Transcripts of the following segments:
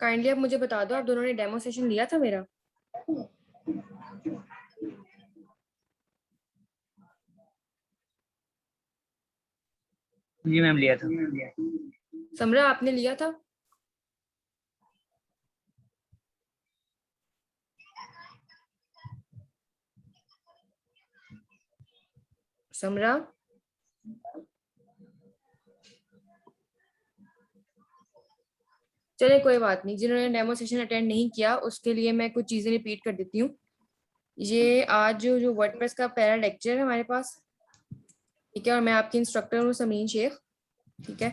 Kindly आप मुझे बता दो, आप दोनों ने डेमो सेशन लिया था मेरा? जी मैम, लिया था। समरा, आपने लिया था? समरा, चलिए कोई बात नहीं, जिन्होंने डेमो सेशन अटेंड नहीं किया उसके लिए मैं कुछ चीजें रिपीट कर देती हूँ। ये आज जो वर्डप्रेस का पहला लेक्चर है हमारे पास, ठीक है, और मैं आपकी इंस्ट्रक्टर हूँ समीन शेख, ठीक है।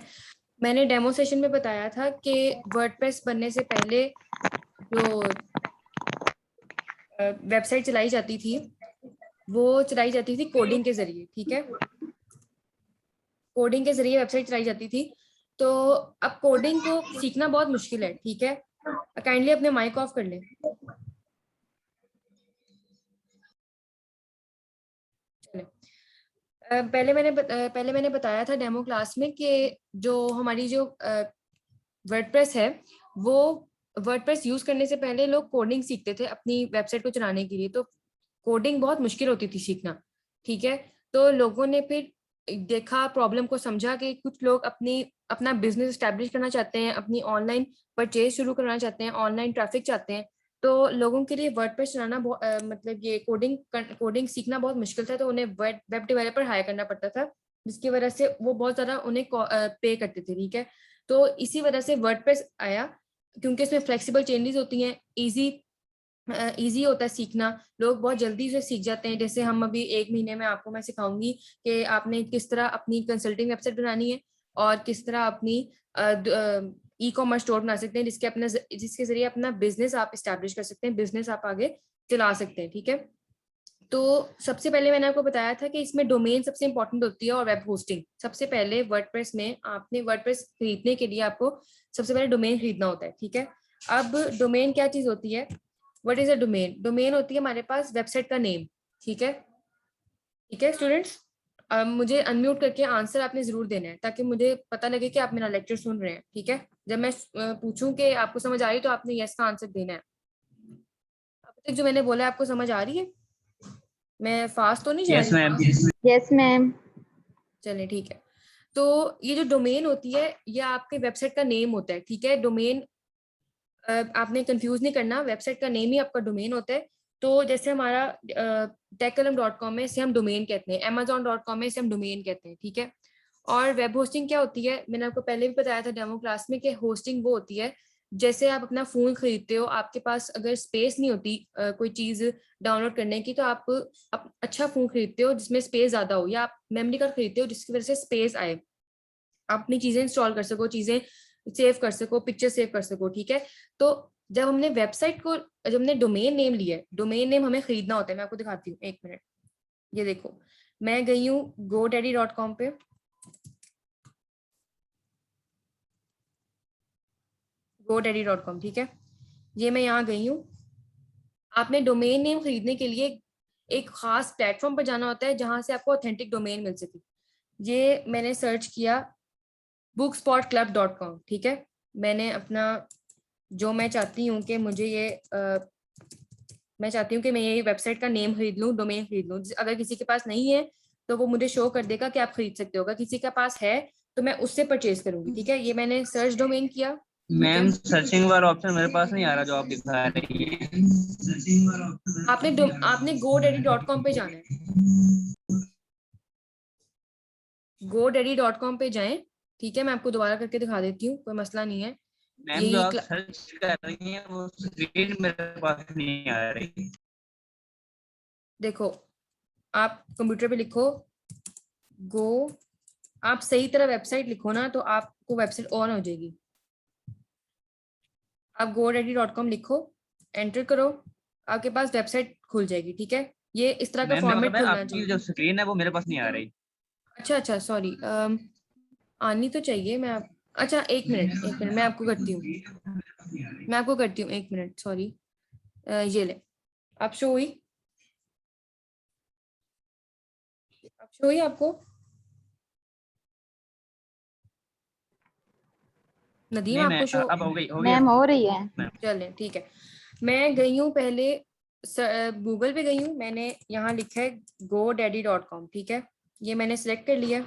मैंने डेमो सेशन में बताया था कि वर्डप्रेस बनने से पहले जो वेबसाइट चलाई जाती थी वो चलाई जाती थी कोडिंग के जरिए, ठीक है, कोडिंग के जरिए वेबसाइट चलाई जाती थी। तो अब कोडिंग को सीखना बहुत मुश्किल है, ठीक है। काइंडली अपने माइक ऑफ कर लें। पहले मैंने बताया था डेमो क्लास में कि जो हमारी जो वर्डप्रेस है वो वर्डप्रेस यूज करने से पहले लोग कोडिंग सीखते थे अपनी वेबसाइट को चलाने के लिए। तो कोडिंग बहुत मुश्किल होती थी सीखना, ठीक है। तो लोगों ने फिर देखा, प्रॉब्लम को समझा कि कुछ लोग अपना बिजनेस स्टैब्लिश करना चाहते हैं, अपनी ऑनलाइन परचेज शुरू करना चाहते हैं, ऑनलाइन ट्रैफिक चाहते हैं। तो लोगों के लिए वर्डप्रेस चलाना मतलब ये कोडिंग सीखना बहुत मुश्किल था, तो उन्हें वेब डेवलपर हायर करना पड़ता था, जिसकी वजह से वो बहुत ज्यादा उन्हें पे करते थे, ठीक है। तो इसी वजह से वर्डप्रेस आया, क्योंकि इसमें फ्लेक्सिबल चेंजेस होती हैं, इजी होता है सीखना, लोग बहुत जल्दी से सीख जाते हैं। जैसे हम अभी 1 महीने में आपको मैं सिखाऊंगी कि आपने किस तरह अपनी कंसल्टिंग वेबसाइट बनानी है और किस तरह अपनी ई कॉमर्स स्टोर बना सकते हैं, जिसके जरिए अपना बिजनेस आप इस्टेब्लिश कर सकते हैं, बिजनेस आप आगे चला सकते हैं, ठीक है। तो सबसे पहले मैंने आपको बताया था कि इसमें डोमेन सबसे इंपॉर्टेंट होती है और वेब होस्टिंग। सबसे पहले वर्डप्रेस में आपने वर्डप्रेस खरीदने के लिए आपको सबसे पहले डोमेन खरीदना होता है, ठीक है। अब डोमेन क्या चीज होती है? What is a domain? Domain होती है हमारे पास वेबसाइट का नेम, ठीक है। ठीक है स्टूडेंट्स, अब मुझे अनम्यूट करके आंसर आपने जरूर देना है ताकि मुझे पता लगे कि आप मेरा लेक्चर सुन रहे हैं, ठीक है। जब मैं पूछूं कि आपको समझ आ रही तो आपने यस का आंसर देना है। अब तक जो मैंने बोला आपको समझ आ रही है? मैं फास्ट तो नहीं जा यस रही? मैम। Yes ma'am. चलिए ठीक है। तो ये जो डोमेन होती है ये आपके वेबसाइट का नेम होता है, ठीक है। डोमेन आपने कंफ्यूज नहीं करना, वेबसाइट का नेम ही आपका डोमेन होता है। तो जैसे हमारा techkalam.com है, इसे हम डोमेन कहते हैं, amazon.com है, इसे हम डोमेन कहते हैं, ठीक है। और वेब होस्टिंग क्या होती है? मैंने आपको पहले भी बताया था डेमो क्लास में कि होस्टिंग वो होती है, जैसे आप अपना फोन खरीदते हो, आपके पास अगर स्पेस नहीं होती कोई चीज डाउनलोड करने की, तो आप अच्छा फोन खरीदते हो जिसमें स्पेस ज्यादा हो, या आप मेमोरी कार्ड खरीदते हो जिसकी वजह से स्पेस आए, आप अपनी चीजें इंस्टॉल कर सको, चीजें सेव कर सको, पिक्चर सेव कर सको, ठीक है। तो जब हमने वेबसाइट को, जब हमने डोमेन नेम लिया है, डोमेन नेम हमें खरीदना होता है। मैं आपको दिखाती हूँ, 1 मिनट। ये देखो, मैं गई हूँ godaddy.com पे, godaddy.com, ठीक है। ये मैं यहाँ गई हूँ। आपने डोमेन नेम खरीदने के लिए एक खास प्लेटफॉर्म पर जाना होता है जहां से आपको ऑथेंटिक डोमेन मिल सके। ये मैंने सर्च किया bookspotclub.com, ठीक है। मैंने अपना जो मैं चाहती हूँ कि मुझे ये मैं चाहती हूँ कि मैं ये वेबसाइट का नेम खरीद लूँ, डोमेन खरीद लूँ। अगर किसी के पास नहीं है तो वो मुझे शो कर देगा कि आप खरीद सकते हो, अगर किसी के पास है तो मैं उससे परचेज करूंगी, ठीक है। ये मैंने सर्च डोमेन किया, ठीक है। मैम, सर्चिंग वाला ऑप्शन मेरे पास नहीं आ रहा जो आप दिखा रही है। आपने godaddy.com पे जाना है, godaddy.com पे जाएं, ठीक है। मैं आपको दोबारा करके दिखा देती हूँ, कोई मसला नहीं है। मैम, जो यही आप सर्च कर रही हैं वो स्क्रीन मेरे पास नहीं आ रही। देखो, आप कंप्यूटर पे लिखो गो, आप सही तरह वेबसाइट लिखो ना तो आपको वेबसाइट ऑन हो जाएगी। आप godaddy.com लिखो, एंटर करो, आपके पास वेबसाइट खुल जाएगी, ठीक है। ये इस तरह का मैम, फॉर्मेट खुलना आपकी जो चाहिए। स्क्रीन है वो मेरे पास नहीं आ रही। अच्छा अच्छा सॉरी, आनी तो चाहिए। अच्छा एक मिनट मैं आपको करती हूँ, एक मिनट सॉरी। ये ले, आप शो हुई, आपको नदीम, नहीं मैं आपको शो? अब हो गई मैम हो रही है। मैम। चले ठीक है। मैं गई हूँ पहले, गूगल पे गई हूँ, मैंने यहाँ लिखा है godaddy.com, ठीक है, ये मैंने सिलेक्ट कर लिया।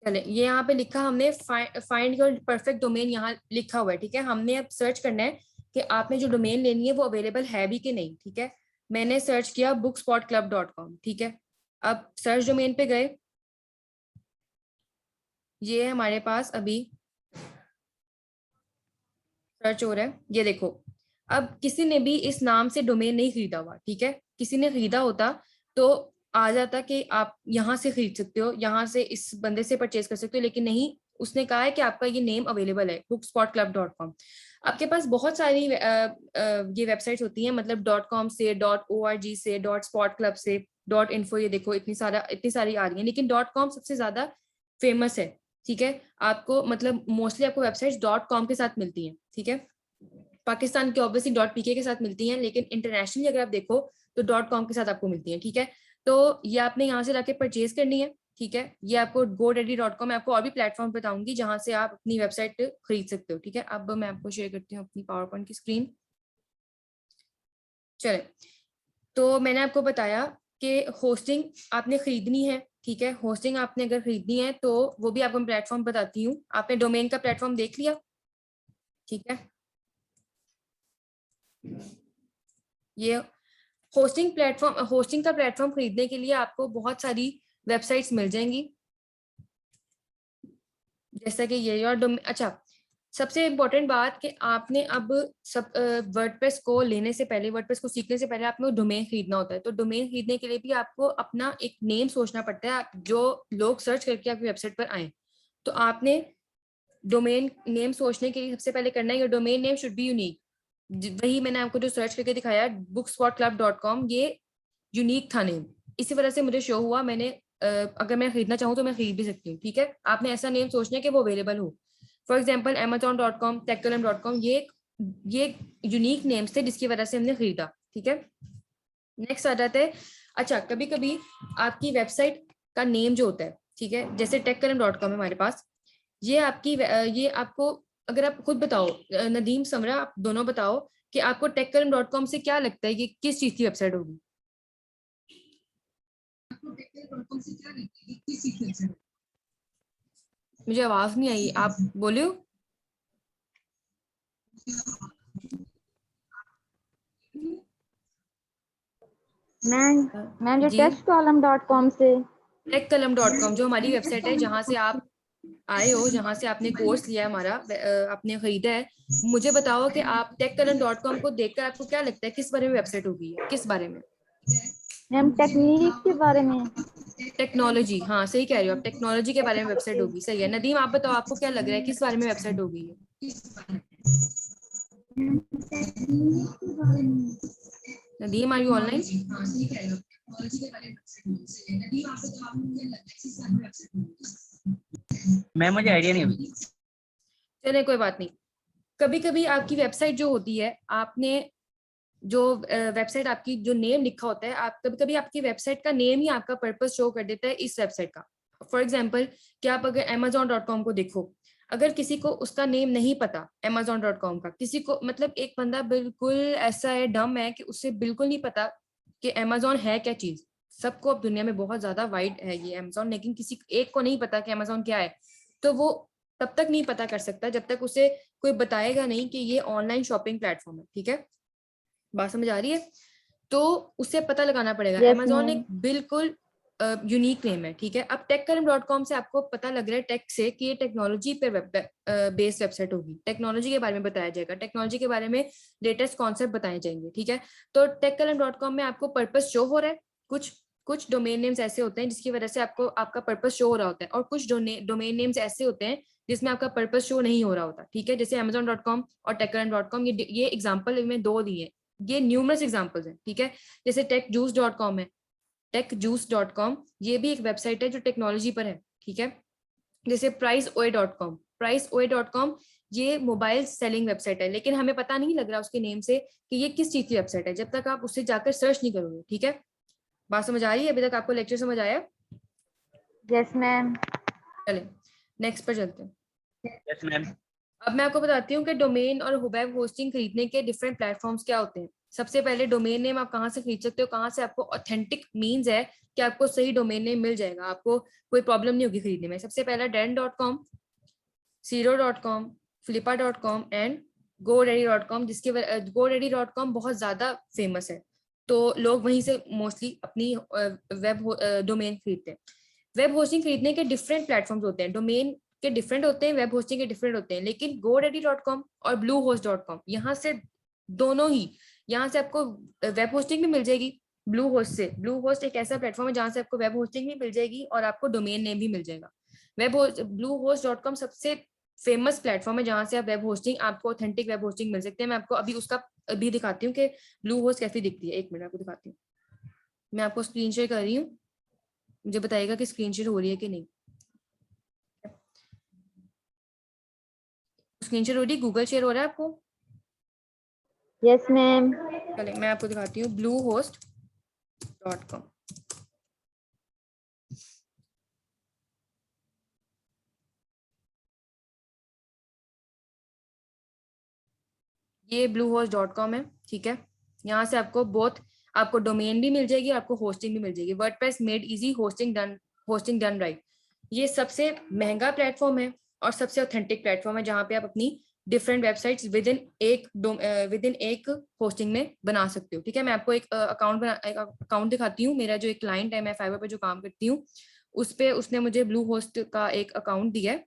चले, ये यहाँ पे लिखा हमने फाइंड योर परफेक्ट डोमेन, यहाँ लिखा हुआ है, ठीक है। हमने अब सर्च करना है कि आपने जो डोमेन लेनी है वो अवेलेबल है भी कि नहीं, ठीक है। मैंने सर्च किया bookspotclub.com, ठीक है। अब सर्च डोमेन पे गए, ये है हमारे पास अभी सर्च हो रहा है, ये देखो। अब किसी ने भी इस नाम से डोमेन नहीं खरीदा हुआ, ठीक है। किसी ने खरीदा होता तो आ जाता कि आप यहाँ से खरीद सकते हो, यहाँ से इस बंदे से परचेज कर सकते हो, लेकिन नहीं, उसने कहा है कि आपका ये नेम अवेलेबल है bookspotclub.com। आपके पास बहुत सारी ये वेबसाइट्स होती हैं, मतलब .com से, .org से, .spotclub से, .info, ये देखो इतनी सारी आ रही हैं, लेकिन .com सबसे ज्यादा फेमस है, ठीक है। आपको मतलब मोस्टली आपको वेबसाइट्स .com के साथ मिलती हैं, ठीक है। पाकिस्तान की ऑब्वियसली .pk के साथ मिलती हैं, लेकिन इंटरनेशनली अगर आप देखो तो .com के साथ आपको मिलती हैं, ठीक है। तो ये आपने यहाँ से जाके परचेज करनी है, ठीक है। ये आपको godaddy.com, मैं आपको और भी प्लेटफॉर्म बताऊंगी जहां से आप अपनी वेबसाइट खरीद सकते हो, ठीक है। अब मैं आपको शेयर करती हूँ अपनी पावर पॉइंट की स्क्रीन। चले, तो मैंने आपको बताया कि होस्टिंग आपने खरीदनी है, ठीक है। होस्टिंग आपने अगर खरीदनी है तो वो भी आपको मैं प्लेटफॉर्म बताती हूँ। आपने डोमेन का प्लेटफॉर्म देख लिया, ठीक है। ये होस्टिंग का प्लेटफॉर्म खरीदने के लिए आपको बहुत सारी वेबसाइट्स मिल जाएंगी, जैसा कि ये और अच्छा, सबसे इम्पोर्टेंट बात कि आपने अब सब वर्डप्रेस को लेने से पहले, वर्डप्रेस को सीखने से पहले आपको डोमेन खरीदना होता है। तो डोमेन खरीदने के लिए भी आपको अपना एक नेम सोचना पड़ता है, जो लोग सर्च करके आपकी वेबसाइट पर आए। तो आपने डोमेन नेम सोचने के लिए सबसे पहले करना है, domain name should be unique. वही मैंने आपको जो सर्च करके दिखाया bookspotclub.com, ये यूनिक था नेम, इसी वजह से मुझे शो हुआ। मैंने अगर मैं खरीदना चाहूँ तो मैं खरीद भी सकती हूँ, ठीक है। आपने ऐसा नेम सोचना है कि वो अवेलेबल हो। फॉर एग्जाम्पल amazon.com, techcolumn.com, ये यूनिक नेम्स थे जिसकी वजह से हमने खरीदा, ठीक है। नेक्स्ट आ जाता है, अच्छा कभी कभी आपकी वेबसाइट का नेम जो होता है, ठीक है, जैसे techcolumn.com है हमारे पास, ये आपको, अगर आप खुद बताओ, नदीम समरा, आप दोनों बताओ कि आपको techcolumn.com से क्या लगता है कि किस चीज की वेबसाइट होगी? मुझे आवाज नहीं आई, आप बोलियो। मैम जो जी, textcolumn.com से। techcolumn.com जो हमारी वेबसाइट है, जहां से आप आए हो, जहां से आपने कोर्स लिया है हमारा, आपने खरीदा है। मुझे बताओ कि आप techcolumn.com को देखकर आपको क्या लगता है किस बारे में वेबसाइट होगी, किस बारे में? मैम टेक्निक के बारे में। टेक्नोलॉजी, हाँ सही कह रही हो आप, टेक्नोलॉजी के बारे में वेबसाइट होगी, सही है। नदीम आप बताओ, आपको क्या लग रहा है किस बारे में वेबसाइट होगी ये? Nadeem, are you online? Ma'am मुझे आइडिया नहीं अभी। चलिए कोई बात नहीं। कभी कभी आपकी वेबसाइट जो होती है, आपने जो वेबसाइट आपकी जो नेम लिखा होता है, आप कभी कभी आपकी वेबसाइट का नेम ही आपका पर्पस शो कर देता है इस वेबसाइट का। फॉर एग्जाम्पल कि आप अगर amazon.com को देखो, अगर किसी को उसका नेम नहीं पता amazon.com का, किसी को मतलब एक बंदा बिल्कुल ऐसा है, डम है, कि उससे बिल्कुल नहीं पता कि अमेजोन है क्या चीज। सबको अब दुनिया में बहुत ज्यादा वाइड है ये अमेजोन, लेकिन किसी एक को नहीं पता कि अमेजोन क्या है। तो वो तब तक नहीं पता कर सकता जब तक उसे कोई बताएगा नहीं कि ये ऑनलाइन शॉपिंग प्लेटफॉर्म है, ठीक है। बात समझ आ रही है? तो उसे पता लगाना पड़ेगा। Yes Amazon ma'am. एक बिल्कुल यूनिक नेम है, ठीक है। अब techcolumn.com से आपको पता लग रहा है टेक से कि ये टेक्नोलॉजी पे बेस्ड वेबसाइट होगी, टेक्नोलॉजी के बारे में बताया जाएगा, टेक्नोलॉजी के बारे में लेटेस्ट कॉन्सेप्ट बताए जाएंगे, ठीक है। तो techcolumn.com में आपको पर्पस शो हो रहा है। कुछ डोमेन नेम्स ऐसे होते हैं जिसकी वजह से आपको आपका पर्पस शो हो रहा होता है, और कुछ डोमेन नेम्स ऐसे होते हैं जिसमें आपका पर्पस शो नहीं हो रहा होता, ठीक है। जैसे amazon.com और techcolumn.com, ये एग्जाम्पल में दो दिए, ये न्यूमरस एग्जाम्पल्स हैं, ठीक है। जैसे techjuice.com है, techjuice.com, ये भी एक वेबसाइट है जो टेक्नोलॉजी पर है, ठीक है। जैसे priceoe.com, priceoe.com ये मोबाइल सेलिंग वेबसाइट है, लेकिन हमें पता नहीं लग रहा उसके नेम से कि ये किस चीज की वेबसाइट है जब तक आप उससे जाकर सर्च नहीं करोगे, ठीक है। बात समझ आ रही है? अभी तक आपको लेक्चर समझ आया? Yes ma'am. चले नेक्स्ट पर चलते हैं। Yes ma'am. अब मैं आपको बताती हूँ कि डोमेन और वेब होस्टिंग खरीदने के डिफरेंट प्लेटफॉर्म्स क्या होते हैं। सबसे पहले डोमेन नेम आप कहाँ से खरीद सकते हो, कहाँ से आपको ऑथेंटिक मीन्स है कि आपको सही डोमेन नेम मिल जाएगा, आपको कोई प्रॉब्लम नहीं होगी खरीदने में। सबसे पहला den.com, zero.com, flippa.com and godaddy.com, जिसके godaddy.com बहुत ज्यादा फेमस है, तो लोग वहीं से मोस्टली अपनी वेब डोमेन खरीदते हैं। वेब होस्टिंग खरीदने के डिफरेंट प्लेटफॉर्म्स होते हैं, डोमेन के डिफरेंट होते हैं, वेब होस्टिंग के डिफरेंट होते हैं, लेकिन godaddy.com और bluehost.com यहाँ से दोनों ही, यहाँ से आपको वेब होस्टिंग भी मिल जाएगी ब्लू होस्ट से। ब्लू होस्ट एक ऐसा प्लेटफॉर्म है जहाँ से आपको वेब होस्टिंग भी मिल जाएगी और आपको डोमेन नेम भी मिल जाएगा। bluehost.com सबसे फेमस प्लेटफॉर्म है जहाँ से आप वेब होस्टिंग, आपको ऑथेंटिक वेब होस्टिंग मिल सकते हैं। मैं आपको अभी उसका अभी दिखाती हूँ कि ब्लू होस्ट कैसी दिखती है। एक मिनट आपको दिखाती हूँ, मैं आपको स्क्रीन शेयर कर रही हूँ, मुझे बताइएगा कि स्क्रीन शेयर हो रही है कि नहीं। स्क्रीन शेयर हो रही है, गूगल शेयर हो रहा है आपको? Yes ma'am. चलिए मैं आपको दिखाती हूँ bluehost.com। ये bluehost.com है, ठीक है। यहाँ से आपको आपको डोमेन भी मिल जाएगी, आपको होस्टिंग भी मिल जाएगी। WordPress made easy, hosting done right. ये सबसे महंगा प्लेटफॉर्म है और सबसे ऑथेंटिक प्लेटफॉर्म है जहाँ पे आप अपनी डिफरेंट वेबसाइट्स विद इन एक होस्टिंग में बना सकते हो, ठीक है। मैं आपको एक अकाउंट दिखाती हूँ। मेरा जो एक क्लाइंट है, मैं फाइवर पे जो काम करती हूँ, उस पे उसने मुझे ब्लू होस्ट का एक अकाउंट दिया है,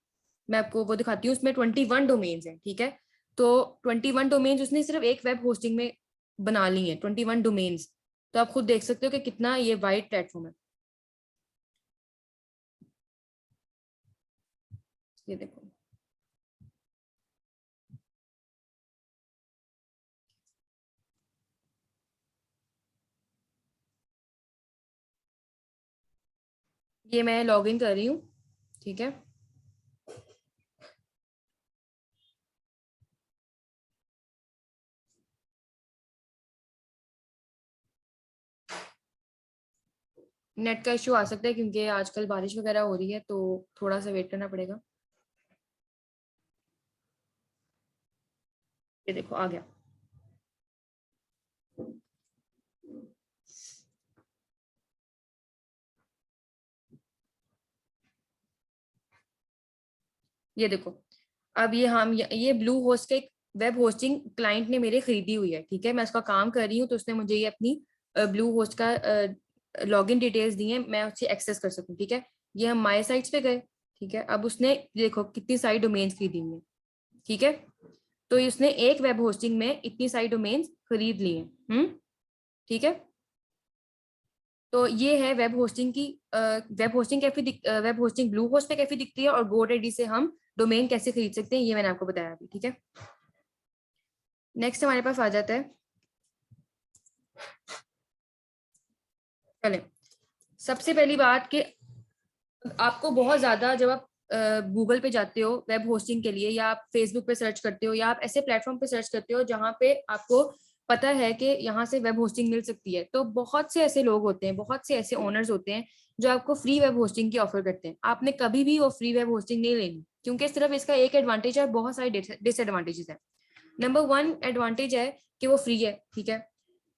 मैं आपको वो दिखाती हूँ। उसमें 21 डोमेन्स हैं, ठीक है। तो 21 डोमेन्स उसने सिर्फ एक वेब होस्टिंग में बना ली है, 21 डोमेन्स। तो आप खुद देख सकते हो कि कितना ये वाइड प्लेटफॉर्म है। ये देखो, ये मैं लॉग इन कर रही हूँ, ठीक है। नेट का इश्यू आ सकता है क्योंकि आजकल बारिश वगैरह हो रही है, तो थोड़ा सा वेट करना पड़ेगा। ये देखो आ गया। ये देखो, अब ये ब्लू होस्ट का एक वेब होस्टिंग क्लाइंट ने मेरे खरीदी हुई है, ठीक है। मैं उसका काम कर रही हूँ, तो उसने मुझे ये अपनी ब्लू होस्ट का लॉगिन डिटेल्स दी है, मैं उससे एक्सेस कर सकूँ, ठीक है। ये हम माई साइट्स पे गए, ठीक है। अब उसने देखो कितनी सारी डोमेन्स खरीदी हुई है, ठीक है। तो उसने एक वेब होस्टिंग में इतनी सारी डोमेन्स खरीद ली है, ठीक है। तो ये है वेब होस्टिंग की वेब होस्टिंग ब्लू होस्ट पे कैसी दिखती है, और GoDaddy से हम डोमेन कैसे खरीद सकते हैं, ये मैंने आपको बताया अभी, ठीक है। नेक्स्ट हमारे पास आ जाता है, चले सबसे पहली बात कि आपको बहुत ज्यादा, जब आप गूगल पे जाते हो वेब होस्टिंग के लिए, या आप फेसबुक पे सर्च करते हो, या आप ऐसे प्लेटफॉर्म पे सर्च करते हो जहाँ पे आपको पता है कि यहाँ से वेब होस्टिंग मिल सकती है, तो बहुत से ऐसे लोग होते हैं, बहुत से ऐसे ओनर्स होते हैं जो आपको फ्री वेब होस्टिंग की ऑफर करते हैं। आपने कभी भी वो फ्री वेब होस्टिंग नहीं लेनी, क्योंकि सिर्फ इसका एक एडवांटेज है, बहुत सारे डिसएडवांटेजेस है। नंबर 1 एडवांटेज है कि वो फ्री है, ठीक है।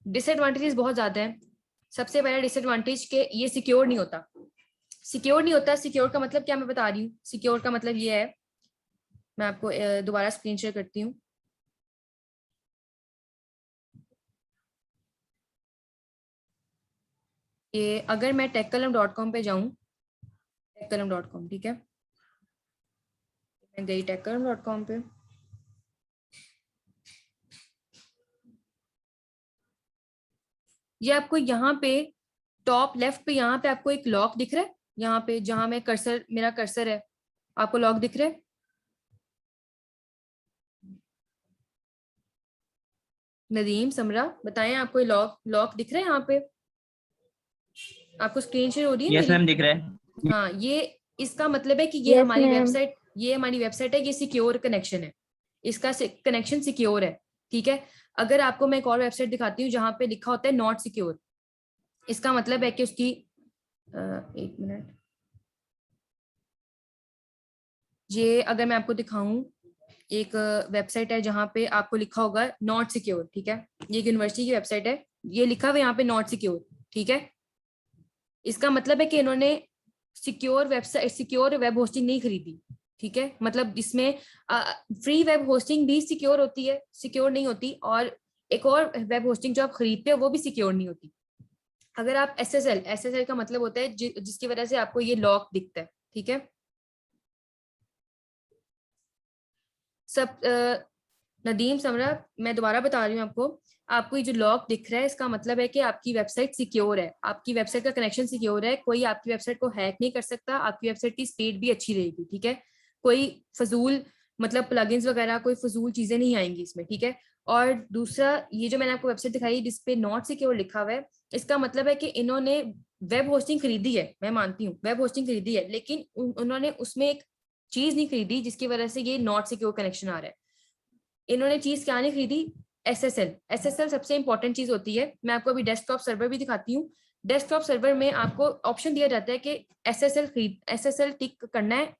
डिसएडवांटेजेस बहुत ज्यादा है। सबसे पहला डिसएडवांटेज के ये सिक्योर नहीं होता। सिक्योर का मतलब क्या मैं बता रही हूँ। सिक्योर का मतलब ये है, मैं आपको दोबारा स्क्रीन शेयर करती हूँ। ये अगर मैं techkalam.com पे जाऊं, techkalam.com, ठीक है, मैं गई techkalam.com पे। ये आपको यहाँ पे टॉप लेफ्ट पे, यहाँ पे आपको एक लॉक दिख रहा है, यहाँ पे जहां मेरा कर्सर है, आपको लॉक दिख रहा है। नदीम समरा बताएं, आपको लॉक दिख रहा है यहाँ पे? आपको स्क्रीन शेयर हो रही है यस मेरी? मैम दिख रहा है। हाँ, ये इसका मतलब है कि ये Yes, हमारी ma'am. वेबसाइट, ये हमारी वेबसाइट है, ये सिक्योर कनेक्शन है, इसका कनेक्शन सिक्योर है, ठीक है। अगर आपको मैं एक और वेबसाइट दिखाती हूँ जहां पे लिखा होता है नॉट सिक्योर, इसका मतलब है कि उसकी एक मिनट, ये अगर मैं आपको दिखाऊं, एक वेबसाइट है जहां पे आपको लिखा होगा नॉट सिक्योर, ठीक है। ये एक यूनिवर्सिटी की वेबसाइट है, ये लिखा हुआ यहाँ पे नॉट सिक्योर, ठीक है। इसका मतलब है कि इन्होंने secure website, secure web hosting नहीं खरीदी, ठीक है। मतलब इसमें फ्री वेब होस्टिंग भी सिक्योर होती है, सिक्योर नहीं होती, और एक और वेब होस्टिंग जो आप खरीदते हो वो भी सिक्योर नहीं होती। अगर आप एसएसएल का मतलब होता है जिसकी वजह से आपको ये लॉक दिखता है, ठीक है। सब नदीम समरा, मैं दोबारा बता रही हूँ आपको ये जो लॉक दिख रहा है इसका मतलब है कि आपकी वेबसाइट सिक्योर है, आपकी वेबसाइट का कनेक्शन सिक्योर है, कोई आपकी वेबसाइट को हैक नहीं कर सकता, आपकी वेबसाइट की स्पीड भी अच्छी रहेगी, ठीक है। कोई फजूल मतलब प्लगइन्स वगैरह कोई फजूल चीजें नहीं आएंगी इसमें, ठीक है। और दूसरा, ये जो मैंने आपको वेबसाइट दिखाई जिसपे नॉट सिक्योर लिखा हुआ है, इसका मतलब है कि इन्होंने वेब होस्टिंग खरीदी है, मैं मानती हूँ वेब होस्टिंग खरीदी है, लेकिन उन्होंने उसमें एक चीज नहीं खरीदी जिसकी वजह से ये नॉट सिक्योर कनेक्शन आ रहा है। इन्होंने चीज क्या नहीं खरीदी? एसएसएल सबसे इंपॉर्टेंट चीज होती है। मैं आपको अभी डेस्कटॉप सर्वर भी दिखाती हूँ। डेस्कटॉप सर्वर में आपको ऑप्शन दिया जाता है कि एसएसएल टिक करना है,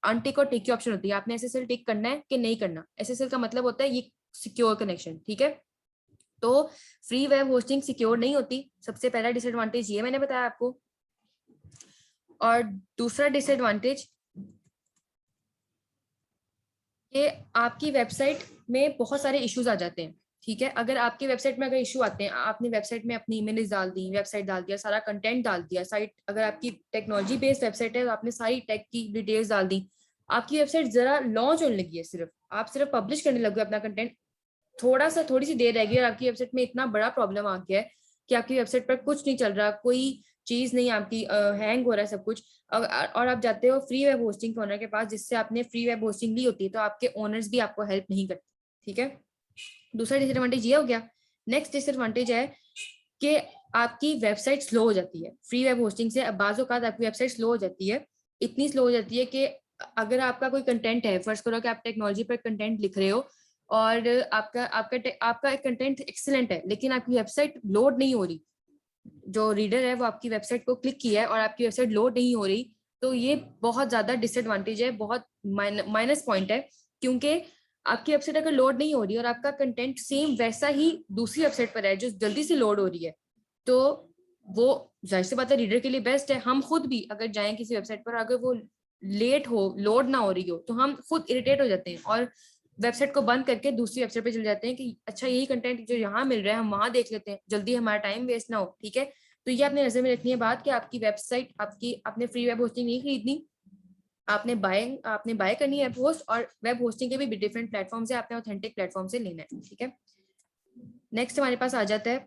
अनटिक और टिक की ऑप्शन होती है, आपने एसएसएल टिक करना है कि नहीं करना। एसएसएल का मतलब होता है ये सिक्योर कनेक्शन, ठीक है। तो फ्री वेब होस्टिंग सिक्योर नहीं होती, सबसे पहला डिसएडवांटेज ये मैंने बताया आपको। और दूसरा डिसएडवांटेज कि आपकी वेबसाइट में बहुत सारे इश्यूज आ जाते हैं, ठीक है। अगर आपकी वेबसाइट में अगर इशू आते हैं, आपने वेबसाइट में अपनी इमेजेस डाल दी, वेबसाइट डाल दिया, सारा कंटेंट डाल दिया, साइट अगर आपकी टेक्नोलॉजी बेस्ड वेबसाइट है तो आपने सारी टेक की डिटेल्स डाल दी, आपकी वेबसाइट जरा लॉन्च होने लगी है, सिर्फ आप सिर्फ पब्लिश करने लगे अपना कंटेंट, थोड़ी सी देर रह गई और आपकी वेबसाइट में इतना बड़ा प्रॉब्लम आ गया है कि आपकी वेबसाइट पर कुछ नहीं चल रहा, कोई चीज नहीं आपकी, हैंग हो रहा है सब कुछ। और आप जाते हो फ्री वेब होस्टिंग के ओनर के पास जिससे आपने फ्री वेब होस्टिंग ली होती है, तो आपके ओनर्स भी आपको हेल्प नहीं करते, ठीक है। दूसरा डिसएडवांटेज ये हो गया। नेक्स्ट डिसएडवांटेज है कि आपकी वेबसाइट स्लो हो जाती है फ्री वेब होस्टिंग से। अब बाज़ औक़ात आपकी वेबसाइट स्लो हो जाती है, इतनी स्लो हो जाती है कि अगर आपका कोई कंटेंट है, फर्ज करो कि आप टेक्नोलॉजी पर कंटेंट लिख रहे हो और आपका कंटेंट एक्सीलेंट है, लेकिन आपकी वेबसाइट लोड नहीं हो रही, जो रीडर है वो आपकी वेबसाइट को क्लिक किया है और आपकी वेबसाइट लोड नहीं हो रही, तो ये बहुत ज्यादा डिसएडवांटेज है, बहुत माइनस पॉइंट है। क्योंकि आपकी वेबसाइट अगर लोड नहीं हो रही और आपका कंटेंट सेम वैसा ही दूसरी वेबसाइट पर है जो जल्दी से लोड हो रही है, तो वो जाहिर सी बात है रीडर के लिए बेस्ट है। हम खुद भी अगर जाएं किसी वेबसाइट पर, अगर वो लेट हो, लोड ना हो रही हो, तो हम खुद इरिटेट हो जाते हैं और वेबसाइट को बंद करके दूसरी वेबसाइट पे चले जाते हैं कि अच्छा यही कंटेंट जो यहाँ मिल रहा है हम वहां देख लेते हैं, जल्दी हमारा टाइम वेस्ट ना हो, ठीक है। तो ये आपने नजर में रखनी है बात कि आपकी वेबसाइट, आपने फ्री वेब होस्टिंग नहीं खरीदनी, आपने बाय करनी है वेब होस्ट, और वेब होस्टिंग के भी डिफरेंट प्लेटफॉर्म से आपने ऑथेंटिक प्लेटफॉर्म से लेना है, ठीक है। नेक्स्ट हमारे पास आ जाता है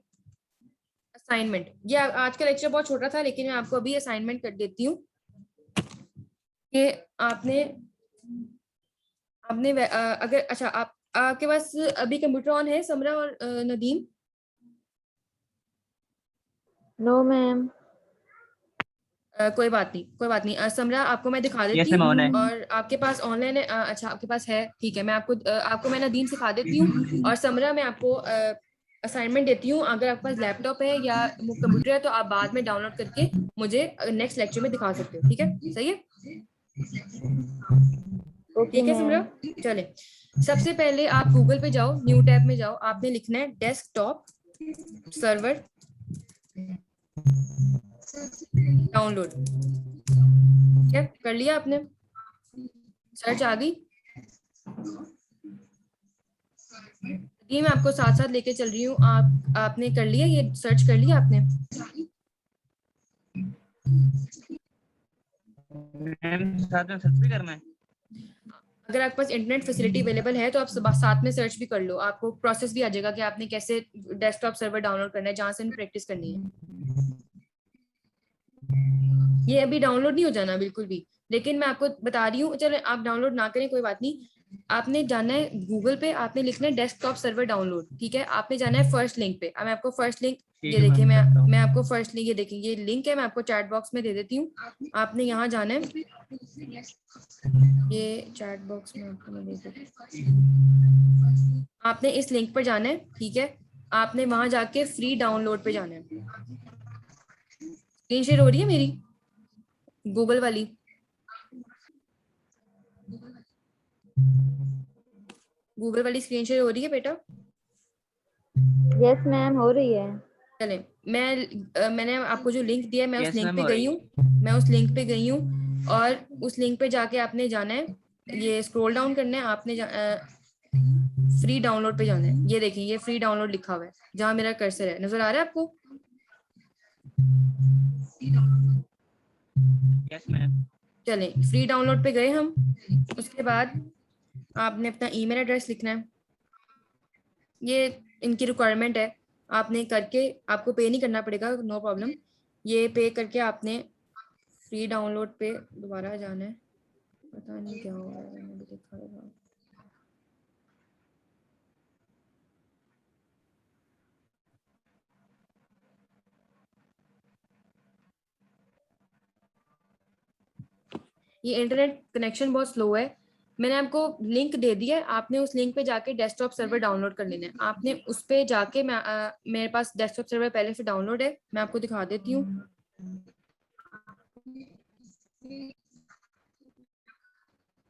असाइनमेंट। ये आज का लेक्चर बहुत छोटा था, लेकिन मैं आपको अभी असाइनमेंट कर देती हूँ कि आपने अगर अच्छा आपके पास अभी कंप्यूटर ऑन है समरा और नदीम? No, ma'am. कोई बात नहीं, समरा आपको मैं दिखा देती यस मैम हूँ, ऑन है। और आपके पास ऑनलाइन है, अच्छा आपके पास है, ठीक है। मैं आपको मैं नदीम सिखा देती हूँ, और समरा मैं आपको असाइनमेंट देती हूँ। अगर आपके पास लैपटॉप है या कंप्यूटर है तो आप बाद में डाउनलोड करके मुझे नेक्स्ट लेक्चर में दिखा सकते हो, ठीक है, सही है, Okay, ठीक है समरा। ma'am. चले, सबसे पहले आप गूगल पे जाओ, न्यू टैब में जाओ, आपने लिखना है डेस्कटॉप सर्वर डाउनलोड, क्या कर लिया आपने? सर्च आ गई? ये मैं आपको साथ साथ लेके चल रही हूँ, आपने कर लिया, ये सर्च कर लिया आपने? मैम साथ में सर्च भी करना है? अगर आपके पास इंटरनेट फैसिलिटी अवेलेबल है तो आप साथ में सर्च भी कर लो, आपको प्रोसेस भी आ जाएगा कि आपने कैसे डेस्कटॉप सर्वर डाउनलोड करना है जहां से प्रैक्टिस करनी है। ये अभी डाउनलोड नहीं हो जाना बिल्कुल भी, लेकिन मैं आपको बता रही हूँ, चलो आप डाउनलोड ना करें कोई बात नहीं, आपने जाना है गूगल पे, आपने लिखना है डेस्कटॉप सर्वर डाउनलोड, ठीक है। आपने जाना है फर्स्ट लिंक पे। अब मैं आपको फर्स्ट लिंक, ये देखिए मैं आपको फर्स्ट लिंक, ये देखिए ये लिंक है, मैं आपको चैट बॉक्स में दे देती हूँ। आपने यहाँ जाना है, ये चैट बॉक्स में आपको मैं दे देती हूँ। आपने इस लिंक पर जाना है, ठीक है। आपने वहां जाके फ्री डाउनलोड पे जाना है। स्क्रीन शेयर हो रही है मेरी गूगल वाली? गूगल वाली स्क्रीन शेयर हो रही है बेटा? यस मैम, हो रही है। चले, मैंने आपको जो लिंक दिया है, मैं उस यस लिंक मैम पे हो गई रही हूँ। है। मैं उस लिंक पे गई हूँ और उस लिंक पे जाके आपने जाना है, ये स्क्रॉल डाउन करना है, आपने फ्री डाउनलोड पे जाना है। ये देखिए ये फ्री डाउनलोड लिखा हुआ है, जहाँ मेरा कर्सर है, नजर आ रहा है आपको? Yes ma'am. चलें, फ्री डाउनलोड पे गए हम। उसके बाद आपने अपना ईमेल एड्रेस लिखना है, ये इनकी रिक्वायरमेंट है। आपने करके, आपको पे नहीं करना पड़ेगा, नो प्रॉब्लम। ये पे करके आपने फ्री डाउनलोड पे दोबारा जाना है। पता नहीं क्या हो रहा है, मैंने भी देखा होगा। ये इंटरनेट कनेक्शन बहुत स्लो है। मैंने आपको लिंक दे दिया है, आपने उस लिंक पे जाके डेस्कटॉप सर्वर डाउनलोड कर लेना है। आपने उस पे जाके, मेरे पास डेस्कटॉप सर्वर पहले से डाउनलोड है, मैं आपको दिखा देती हूँ।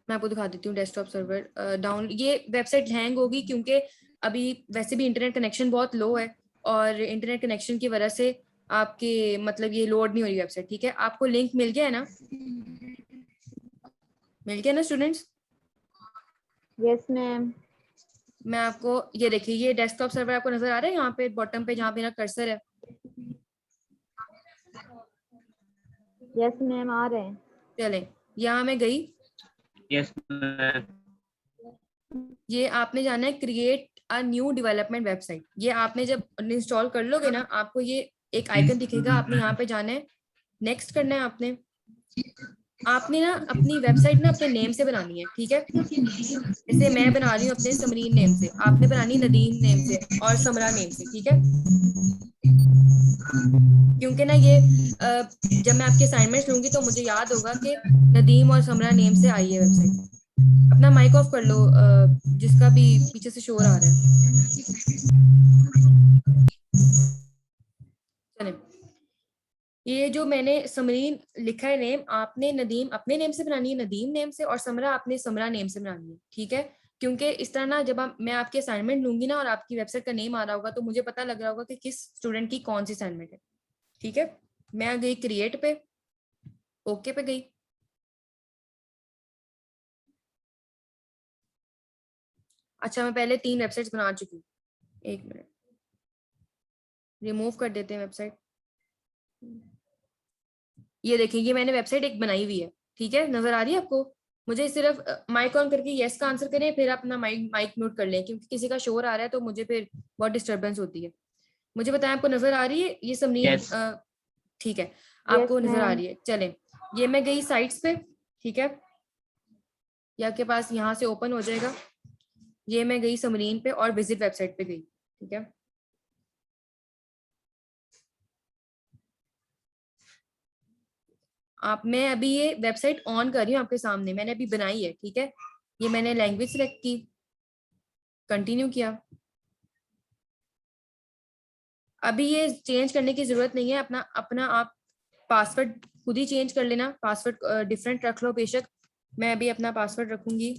मैं आपको दिखा देती हूँ डेस्कटॉप सर्वर डाउन। ये वेबसाइट हैंग होगी क्योंकि अभी वैसे भी इंटरनेट कनेक्शन बहुत लो है, और इंटरनेट कनेक्शन की वजह से आपके मतलब ये लोड नहीं हो रही वेबसाइट, ठीक है। आपको लिंक मिल गया है ना? मिल गया ना स्टूडेंट्स? Yes ma'am. मैं आपको, ये देखिए ये डेस्कटॉप सर्वर आपको नजर आ रहा है यहाँ पे बॉटम पे, जहाँ मेरा कर्सर है। यस मैम, आ रहे हैं। चलें, यहाँ मैं गई। Yes ma'am. ये आपने जाना है create a new development website. ये आपने जब इंस्टॉल कर लोगे ना, आपको ये एक आइकन दिखेगा, आपने यहाँ पे जाना है, नेक्स्ट करना है आपने। आपने ना अपनी वेबसाइट ना अपने नेम से बनानी है, ठीक है। जैसे मैं बना रही हूँ अपने समरीन नेम से, आपने बनानी नदीम नेम से और समरा नेम से, ठीक है। क्योंकि ना ये जब मैं आपके असाइनमेंट्स लूंगी तो मुझे याद होगा कि नदीम और समरा नेम से आई है वेबसाइट। अपना माइक ऑफ कर लो, जिसका भी पीछे से शोर आ रहा है। चले, ये जो मैंने समरीन लिखा है नेम, आपने नदीम अपने नेम से बनानी है नदीम नेम से, और समरा आपने समरा नेम से बनानी है, ठीक है। क्योंकि इस तरह ना जब मैं आपकी असाइनमेंट लूंगी ना और आपकी वेबसाइट का नेम आ रहा होगा, तो मुझे पता लग रहा होगा कि किस स्टूडेंट की कौन सी असाइनमेंट है, ठीक है। मैं आ गई क्रिएट पे, ओके पे गई। अच्छा, मैं पहले 3 वेबसाइट्स बना चुकी हूँ, एक मिनट, रिमूव कर देते हैं वेबसाइट। ये देखिए ये मैंने वेबसाइट एक बनाई हुई है, ठीक है, नजर आ रही है आपको? मुझे सिर्फ माइक ऑन करके यस का आंसर करें, फिर अपना माइक माइक म्यूट कर लें, क्योंकि किसी का शोर आ रहा है तो मुझे फिर बहुत डिस्टरबेंस होती है। मुझे बताएं आपको नजर आ रही है ये समरीन? यस। ठीक है, यस आपको नजर आ मैम। रही है। चलें, ये मैं गई साइट्स पे, ठीक है, ये आपके पास यहाँ से ओपन हो जाएगा। ये मैं गई समरीन पे और विजिट वेबसाइट पे गई, ठीक है। आप, मैं अभी ये वेबसाइट ऑन कर रही हूँ आपके सामने, मैंने अभी बनाई है, ठीक है। ये मैंने लैंग्वेज सेलेक्ट की, कंटिन्यू किया। अभी ये चेंज करने की जरूरत नहीं है, अपना अपना आप पासवर्ड खुद ही चेंज कर लेना, पासवर्ड डिफरेंट रख लो बेशक। मैं अभी अपना पासवर्ड रखूंगी,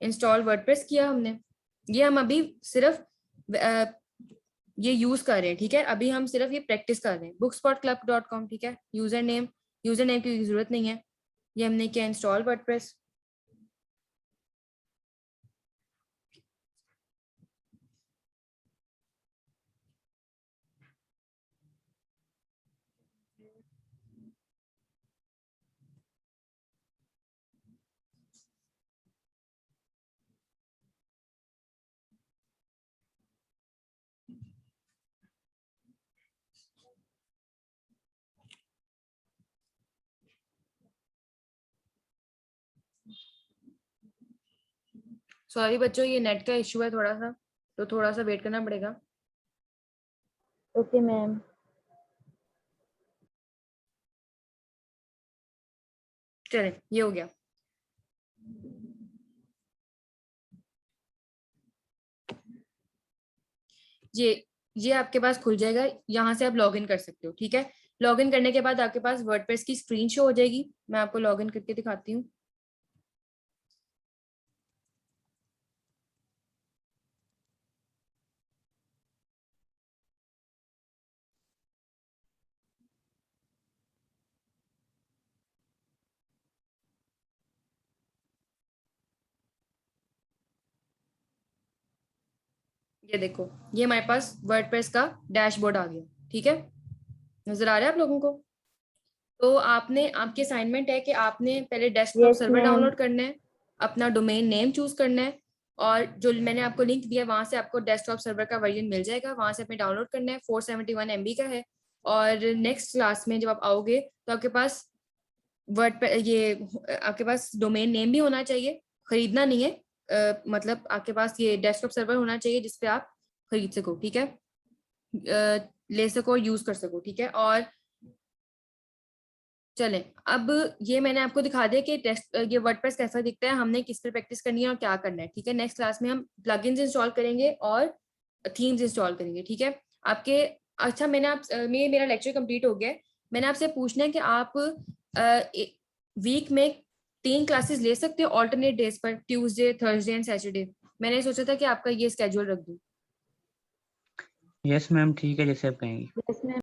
इंस्टॉल वर्डप्रेस किया हमने। ये हम अभी सिर्फ ये यूज कर रहे हैं, ठीक है। अभी हम सिर्फ ये प्रैक्टिस कर रहे हैं, bookspotclub.com, ठीक है। यूजर नेम की जरूरत नहीं है। ये हमने किया इंस्टॉल वर्डप्रेस। सॉरी बच्चों, ये नेट का इशू है थोड़ा सा, तो थोड़ा सा वेट करना पड़ेगा। Okay ma'am. चलें, ये हो गया। ये आपके पास खुल जाएगा, यहाँ से आप लॉगिन कर सकते हो। ठीक है, लॉगिन करने के बाद आपके पास वर्डप्रेस की स्क्रीन शो हो जाएगी। मैं आपको लॉगिन करके दिखाती हूँ। ये देखो, ये हमारे पास वर्डप्रेस का डैशबोर्ड आ गया। ठीक है, नजर आ रहा है आप लोगों को? तो आपने, आपकी असाइनमेंट है कि आपने पहले desktop yes server ma'am. Download करना है, अपना डोमेन नेम चूज करना है, और जो मैंने आपको लिंक दिया वहां से आपको डेस्कटॉप सर्वर का वर्जन मिल जाएगा, वहां से आपने डाउनलोड करना है। 471 MB का है। और नेक्स्ट क्लास में जब आप आओगे तो आपके पास वर्ड पे ये आपके पास डोमेन नेम भी होना चाहिए, खरीदना नहीं है। मतलब आपके पास ये डेस्कटॉप सर्वर होना चाहिए जिसपे आप खरीद सको। ठीक है, ले सको और यूज कर सको। ठीक है, और चलें, अब ये मैंने आपको दिखा दिया कि टेस्ट ये वर्डप्रेस कैसा दिखता है, हमने किस पर प्रैक्टिस करनी है और क्या करना है। ठीक है, नेक्स्ट क्लास में हम प्लगइन्स इंस्टॉल करेंगे और थीम्स इंस्टॉल करेंगे। ठीक है, आपके, अच्छा मैंने आप मेरा लेक्चर कंप्लीट हो गया है। मैंने आपसे पूछना है कि आप वीक में 3 क्लासेस ले सकते हो ऑल्टरनेट डेज पर, ट्यूसडे, थर्सडे एंड सैटरडे। मैंने सोचा था कि आपका ये स्केड्यूल रख दूं। यस मैम, ठीक है, जैसे आप कहेंगी। Yes ma'am.